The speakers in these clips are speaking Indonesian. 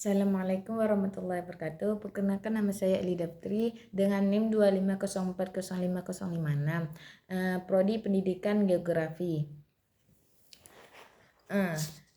Assalamualaikum warahmatullahi wabarakatuh. Perkenalkan, nama saya Eli Daftri dengan NIM 250405056, Prodi Pendidikan Geografi.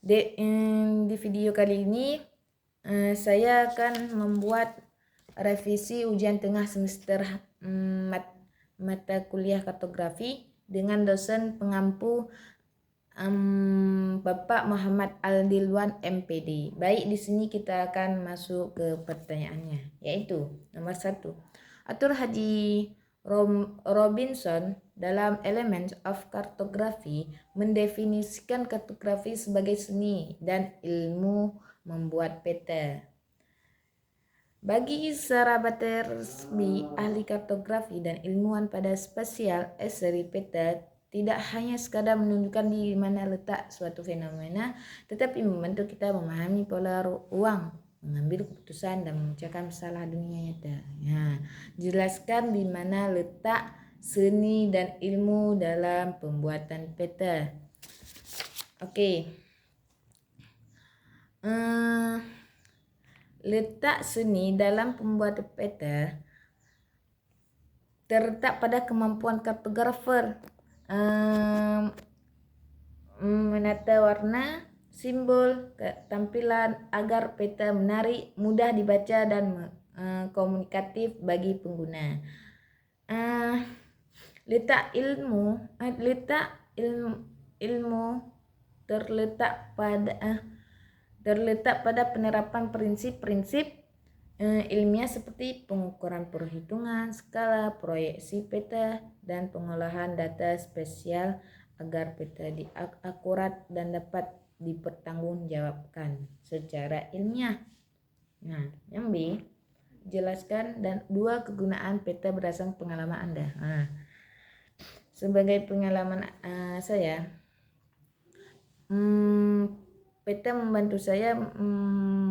Di video kali ini saya akan membuat revisi ujian tengah semester mata kuliah kartografi dengan dosen pengampu Bapak Muhammad Aldilwan MPD. Baik, di sini kita akan masuk ke pertanyaannya, yaitu nomor 1. Arthur Haji Robinson dalam Elements of Cartography mendefinisikan kartografi sebagai seni dan ilmu membuat peta. Bagi sahabat resmi ahli kartografi dan ilmuwan pada spasial seri peta tidak hanya sekadar menunjukkan di mana letak suatu fenomena, tetapi membantu kita memahami pola ruang, mengambil keputusan dan memecahkan masalah dunia nyata. Jelaskan di mana letak seni dan ilmu dalam pembuatan peta. Letak seni dalam pembuatan peta terletak pada kemampuan kartografer menata warna, simbol, tampilan agar peta menarik, mudah dibaca dan komunikatif bagi pengguna. Letak ilmu terletak pada penerapan prinsip-prinsip ilmiah seperti pengukuran perhitungan, skala, proyeksi peta, dan pengolahan data spesial agar peta akurat dan dapat dipertanggungjawabkan secara ilmiah. Yang B, jelaskan dan 2 kegunaan peta berdasarkan pengalaman Anda. Sebagai pengalaman saya, peta membantu saya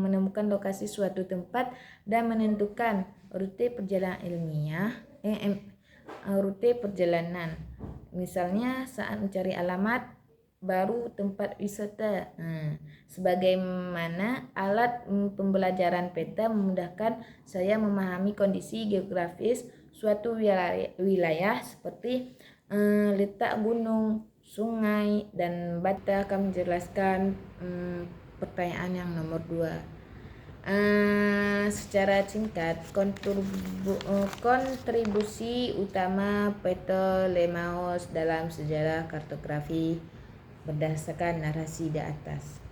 menemukan lokasi suatu tempat dan menentukan rute perjalanan. Misalnya saat mencari alamat baru tempat wisata. Sebagaimana alat pembelajaran peta memudahkan saya memahami kondisi geografis suatu wilayah seperti letak gunung, sungai, dan batu. Akan menjelaskan pertanyaan yang nomor 2. Secara singkat, kontribusi utama Ptolemaios dalam sejarah kartografi berdasarkan narasi di atas.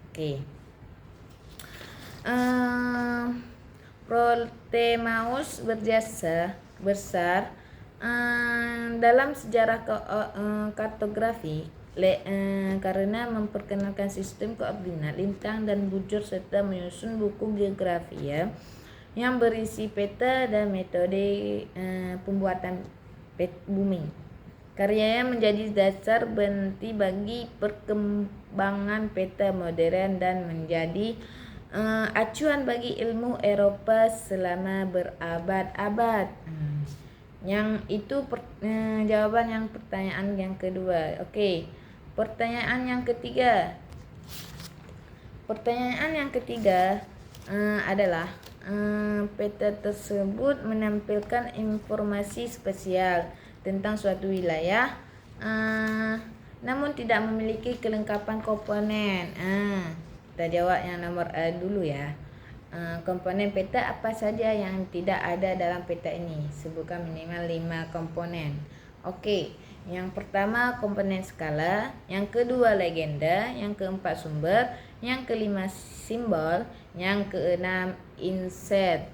Ptolemaios berjasa besar dalam sejarah kartografi karena memperkenalkan sistem koordinat lintang dan bujur serta menyusun buku geografi yang berisi peta dan metode pembuatan bumi. Karyanya menjadi dasar penting bagi perkembangan peta modern dan menjadi acuan bagi ilmu Eropa selama berabad-abad. Yang itu jawaban yang pertanyaan yang kedua. Pertanyaan yang ketiga adalah peta tersebut menampilkan informasi spesial tentang suatu wilayah, namun tidak memiliki kelengkapan komponen. Kita jawab yang nomor A dulu ya. Komponen peta apa saja yang tidak ada dalam peta ini? Sebutkan minimal 5 komponen. Yang pertama komponen skala, yang kedua legenda, yang keempat sumber, yang kelima simbol, yang keenam inset.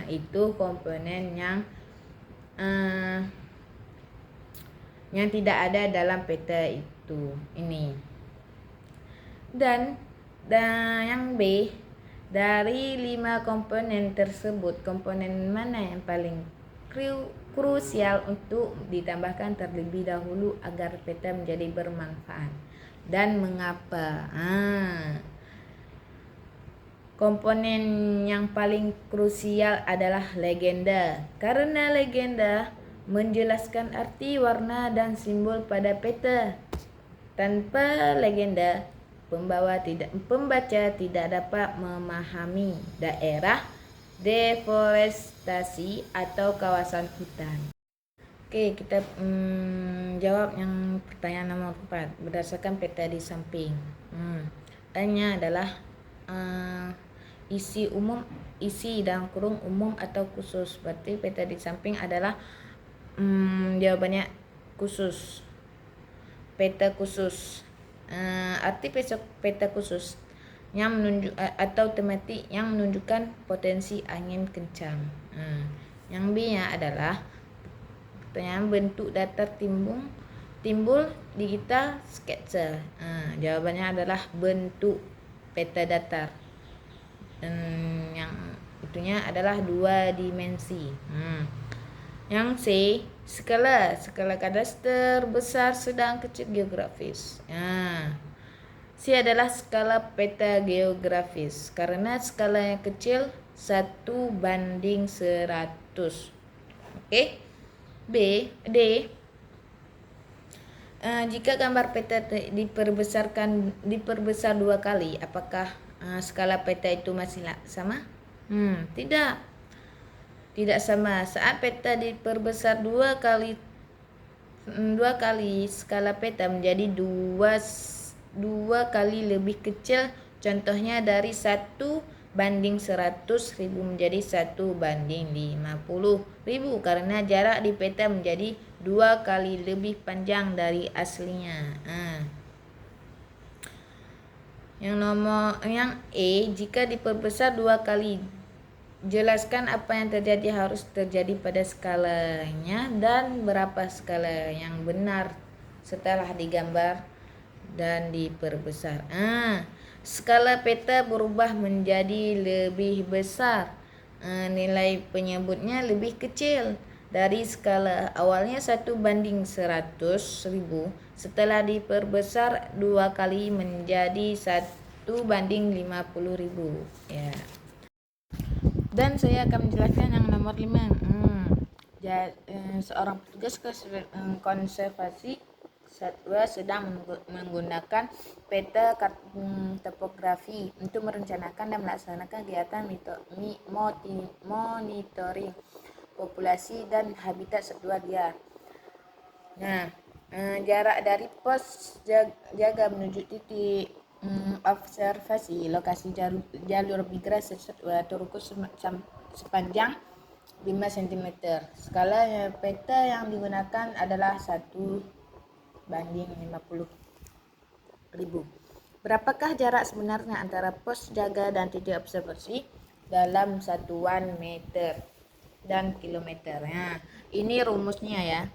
Itu komponen yang tidak ada dalam peta ini. Dan yang B, dari 5 komponen tersebut, komponen mana yang paling krusial untuk ditambahkan terlebih dahulu agar peta menjadi bermanfaat dan mengapa? Komponen yang paling krusial adalah legenda, karena legenda menjelaskan arti warna dan simbol pada peta. Tanpa legenda, pembaca tidak dapat memahami daerah deforestasi atau kawasan hutan. Oke, kita jawab yang pertanyaan nomor 4 berdasarkan peta di samping. A-nya adalah isi dalam kurung umum atau khusus. Berarti peta di samping adalah jawabannya khusus. Peta khusus. Arti peta khusus yang menunjuk atau tematik yang menunjukkan potensi angin kencang. Yang B-nya adalah pertanyaan bentuk datar timbul digital sketsa. Jawabannya adalah bentuk peta datar. Yang itunya adalah 2 dimensi. Yang C, skala kadaster besar, sedang, kecil, geografis. C adalah skala peta geografis karena skala yang kecil 1:100. Oke. D, jika gambar peta diperbesar 2 kali, apakah skala peta itu masih sama? Tidak sama. Saat peta diperbesar 2 kali, skala peta menjadi 2 kali lebih kecil. Contohnya dari 1:100.000 menjadi 1:50.000 karena jarak di peta menjadi 2 kali lebih panjang dari aslinya. Yang E, jika diperbesar 2 kali, jelaskan apa yang harus terjadi pada skalanya dan berapa skala yang benar setelah digambar dan diperbesar. Skala peta berubah menjadi lebih besar. Nilai penyebutnya lebih kecil dari skala awalnya 1:100.000. Setelah diperbesar 2 kali menjadi 1:50.000. Ya. Dan saya akan menjelaskan yang nomor 5. Seorang petugas konservasi satwa sedang menggunakan peta topografi untuk merencanakan dan melaksanakan kegiatan monitoring populasi dan habitat satwa liar. Jarak dari pos jaga menuju titik observasi lokasi jalur migrasi satwa terukur sepanjang 5 cm. Skala peta yang digunakan adalah 1:50.000. Berapakah jarak sebenarnya antara pos jaga dan titik observasi dalam satuan meter dan kilometer? Ini rumusnya ya.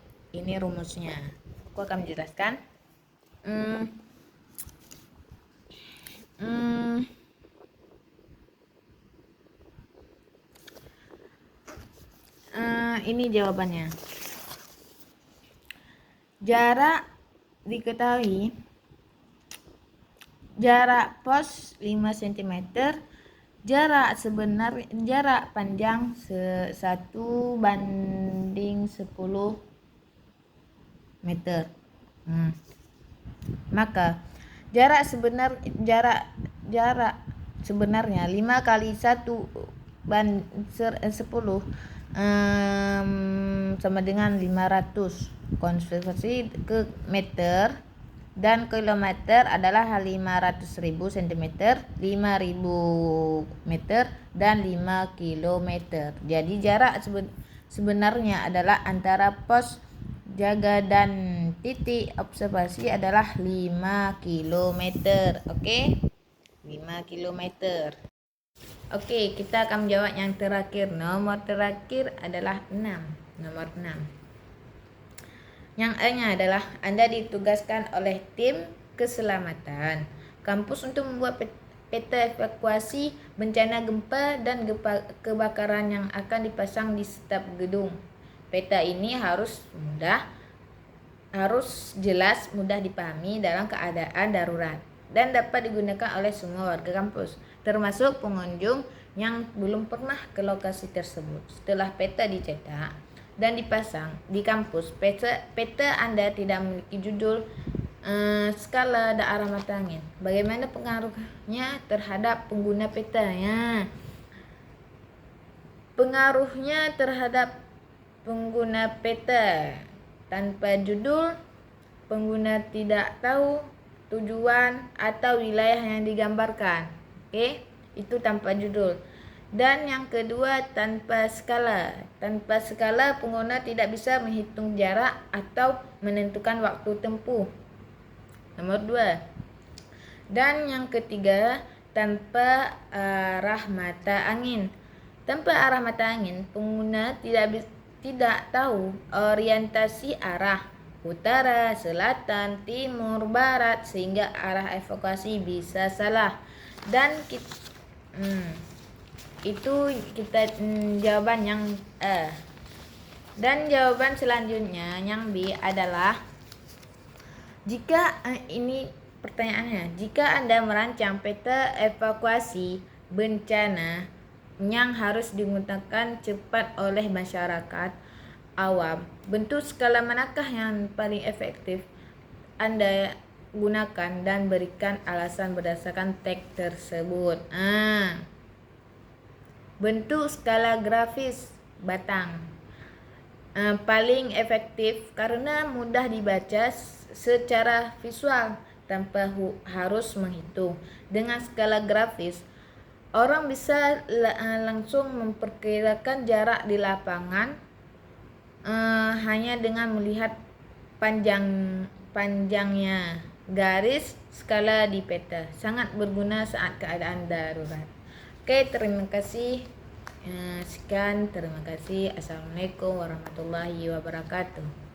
Aku akan menjelaskan. Ini jawabannya. Jarak diketahui, jarak pos 5 cm, jarak panjang 1:10 meter. Maka jarak sebenarnya 5 kali 1:10 sama dengan 500. Konversi ke meter dan kilometer adalah 500.000 cm, 5.000 meter, dan 5 kilometer. Jadi jarak sebenarnya adalah antara pos jaga dan titik observasi adalah 5 kilometer. Oke? 5 kilometer. Oke, kita akan menjawab yang terakhir. Nomor terakhir adalah 6. Nomor 6. Yang A-nya adalah Anda ditugaskan oleh tim keselamatan kampus untuk membuat peta evakuasi bencana gempa dan kebakaran yang akan dipasang di setiap gedung. Peta ini harus jelas, mudah dipahami dalam keadaan darurat dan dapat digunakan oleh semua warga kampus, termasuk pengunjung yang belum pernah ke lokasi tersebut. Setelah peta dicetak dan dipasang di kampus, peta Anda tidak memiliki judul skala daerah mata angin. Bagaimana pengaruhnya terhadap pengguna petanya? Pengaruhnya terhadap pengguna peta: tanpa judul, pengguna tidak tahu tujuan atau wilayah yang digambarkan. Oke, itu tanpa judul. Dan yang kedua, tanpa skala. Tanpa skala, pengguna tidak bisa menghitung jarak atau menentukan waktu tempuh. Nomor 2. Dan yang ketiga, tanpa arah mata angin. Tanpa arah mata angin, pengguna tidak tahu orientasi arah utara, selatan, timur, barat, sehingga arah evakuasi bisa salah. Dan itu kita jawaban yang dan jawaban selanjutnya yang B adalah, jika ini pertanyaannya, jika Anda merancang peta evakuasi bencana yang harus digunakan cepat oleh masyarakat awam, bentuk skala manakah yang paling efektif Anda gunakan dan berikan alasan berdasarkan teks tersebut. Bentuk skala grafis batang paling efektif karena mudah dibaca secara visual tanpa harus menghitung. Dengan skala grafis, orang bisa langsung memperkirakan jarak di lapangan hanya dengan melihat panjangnya garis skala di peta. Sangat berguna saat keadaan darurat. Oke, terima kasih. Sekian, terima kasih. Assalamualaikum warahmatullahi wabarakatuh.